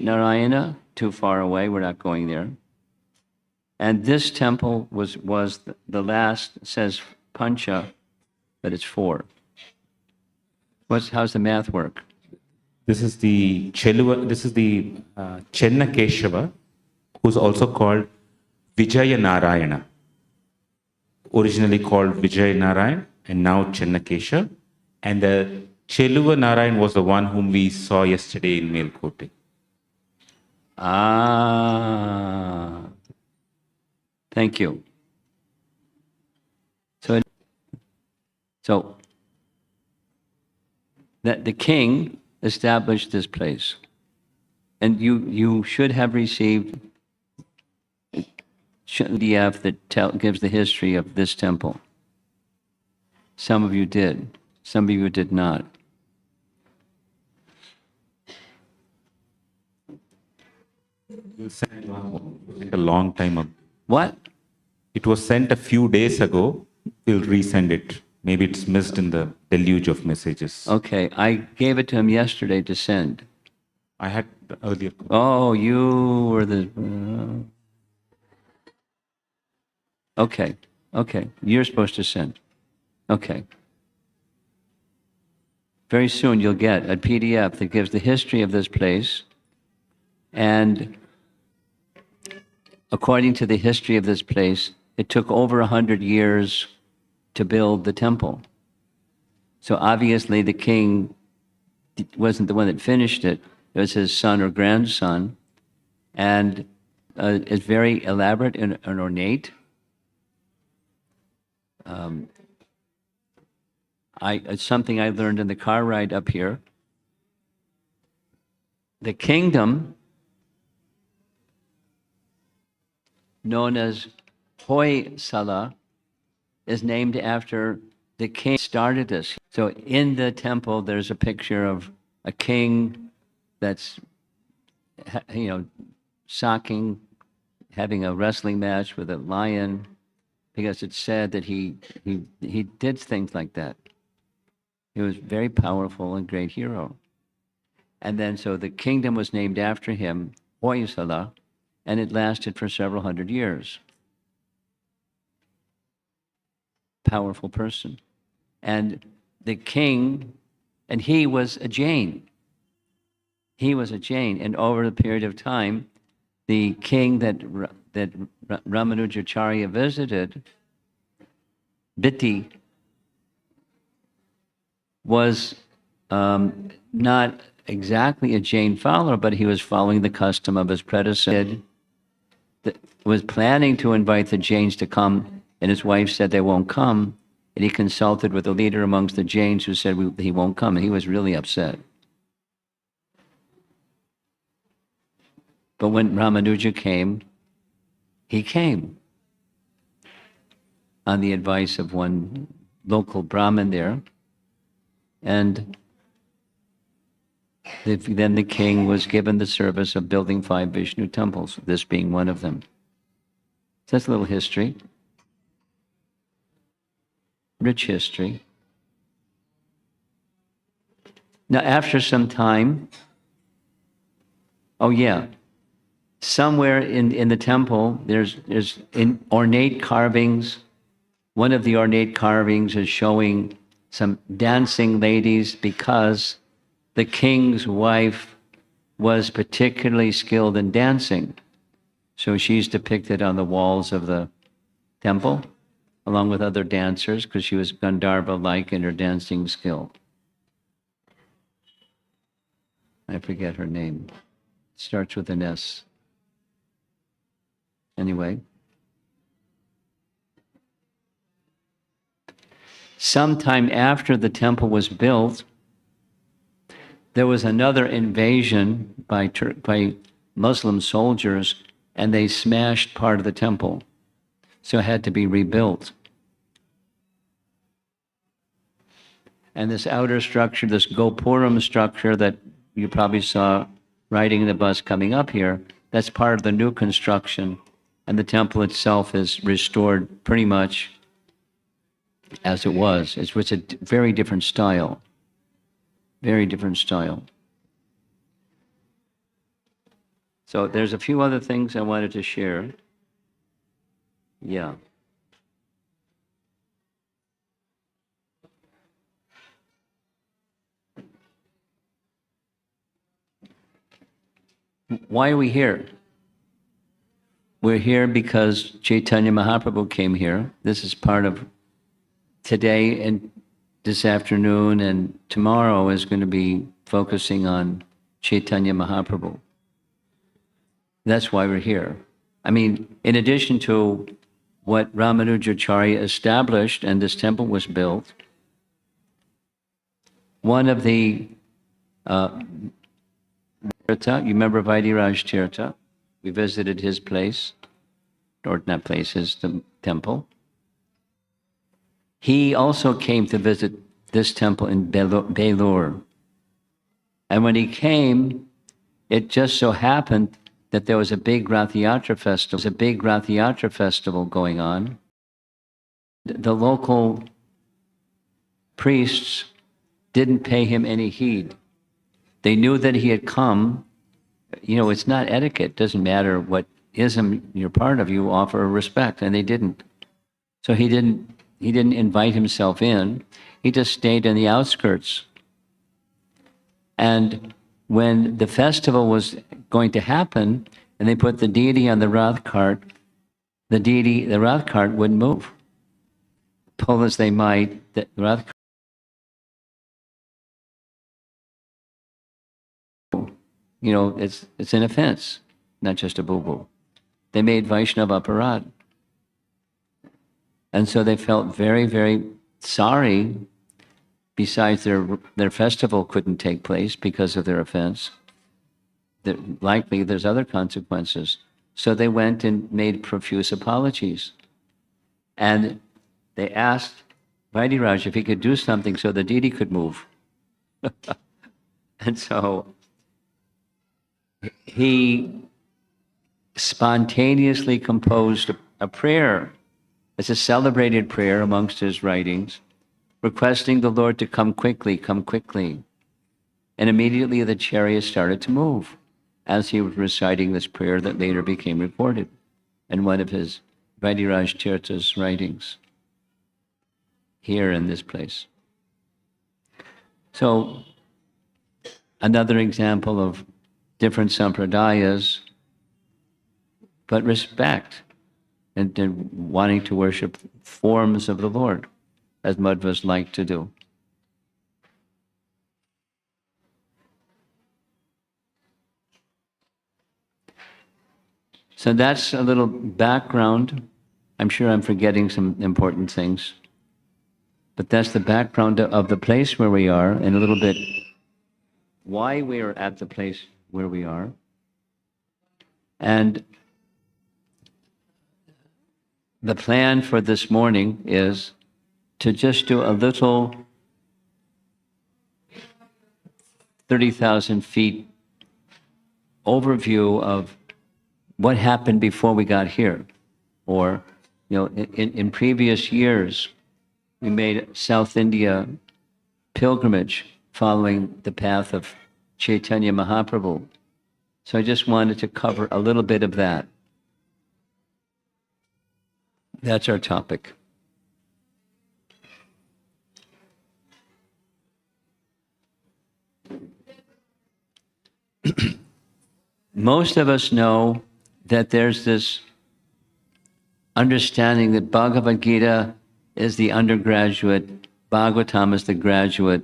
Narayana, too far away, we're not going there. And this temple was the last, it says Pancha, but it's 4. How's the math work? This is the Chenna Keshava, who's also called Vijaya Narayana. Originally called Vijaya Narayan and now Chenna Kesha. And the Cheluva Narayan was the one whom we saw yesterday in Melkote. Ah, thank you. So that the king established this place, and you should have received PDF that gives the history of this temple. Some of you did, some of you did not. Sent a long time ago. What? It was sent a few days ago. We'll resend it. Maybe it's missed in the deluge of messages. Okay, I gave it to him yesterday to send. I had the earlier. Oh, you were the... Okay, you're supposed to send. Okay. Very soon you'll get a PDF that gives the history of this place, and according to the history of this place, it took over 100 years to build the temple. So obviously the king wasn't the one that finished it. It was his son or grandson. And it's very elaborate and ornate. It's something I learned in the car ride up here. The kingdom known as Hoysala is named after the king who started this. So in the temple, there's a picture of a king that's, socking, having a wrestling match with a lion, because it's said that he did things like that. He was very powerful and great hero. And then so the kingdom was named after him, Hoysala, and it lasted for several hundred years. Powerful person. And the king, and he was a Jain. He was a Jain, and over the period of time, the king that Ramanujacharya visited, Biti, was not exactly a Jain follower, but he was following the custom of his predecessor. Was planning to invite the Jains to come, and his wife said they won't come, and he consulted with a leader amongst the Jains who said he won't come, and he was really upset. But when Ramanuja came, he came on the advice of one local Brahmin there, and then the king was given the service of building 5 Vishnu temples, this being one of them. So that's a little history. Rich history. Now, after some time, somewhere in the temple, there's in ornate carvings. One of the ornate carvings is showing some dancing ladies, because the king's wife was particularly skilled in dancing. So she's depicted on the walls of the temple, along with other dancers, because she was Gandharva-like in her dancing skill. I forget her name. It starts with an S. Anyway. Sometime after the temple was built, there was another invasion by Muslim soldiers, and they smashed part of the temple. So it had to be rebuilt. And this outer structure, this Gopuram structure that you probably saw riding the bus coming up here, that's part of the new construction. And the temple itself is restored pretty much as it was. It was a very different style. Very different style. So there's a few other things I wanted to share. Yeah. Why are we here? We're here because Caitanya Mahaprabhu came here. This is part of today and this afternoon, and tomorrow is going to be focusing on Caitanya Mahaprabhu. That's why we're here. I mean, in addition to what Ramanujacharya established and this temple was built, one of the Tirtha, you remember Vaidhiraj Tirtha? We visited his place, or not place, his temple. He also came to visit this temple in Belur. And when he came, it just so happened that there was a big Rath Yatra festival. There was a big Rath Yatra festival going on. The local priests didn't pay him any heed. They knew that he had come. You know, it's not etiquette. It doesn't matter what ism you're part of, you offer respect, and they didn't. So he didn't invite himself in. He just stayed in the outskirts. And when the festival was going to happen, and they put the deity on the Rath cart, the Rath cart wouldn't move. Pull as they might, the Rath cart, you know, it's an offense, not just a boo-boo. They made Vaishnava aparad. And so they felt very, very sorry. Besides, their festival couldn't take place because of their offense. Likely there's other consequences. So they went and made profuse apologies. And they asked Vaidhiraj if he could do something so the deity could move. And so he spontaneously composed a prayer. It's a celebrated prayer amongst his writings, requesting the Lord to come quickly, come quickly. And immediately the chariot started to move as he was reciting this prayer that later became recorded in one of his Vaidhiraj Tirtha's writings here in this place. So another example of different sampradayas, but respect and wanting to worship forms of the Lord, as Madhvas like to do. So that's a little background. I'm sure I'm forgetting some important things, but that's the background of the place where we are, and a little bit why we are at the place where we are. And the plan for this morning is to just do a little 30,000 feet overview of what happened before we got here. Or, you know, in previous years, we made South India pilgrimage following the path of Caitanya Mahaprabhu. So I just wanted to cover a little bit of that. That's our topic. Most of us know that there's this understanding that Bhagavad Gita is the undergraduate, Bhagavatam is the graduate,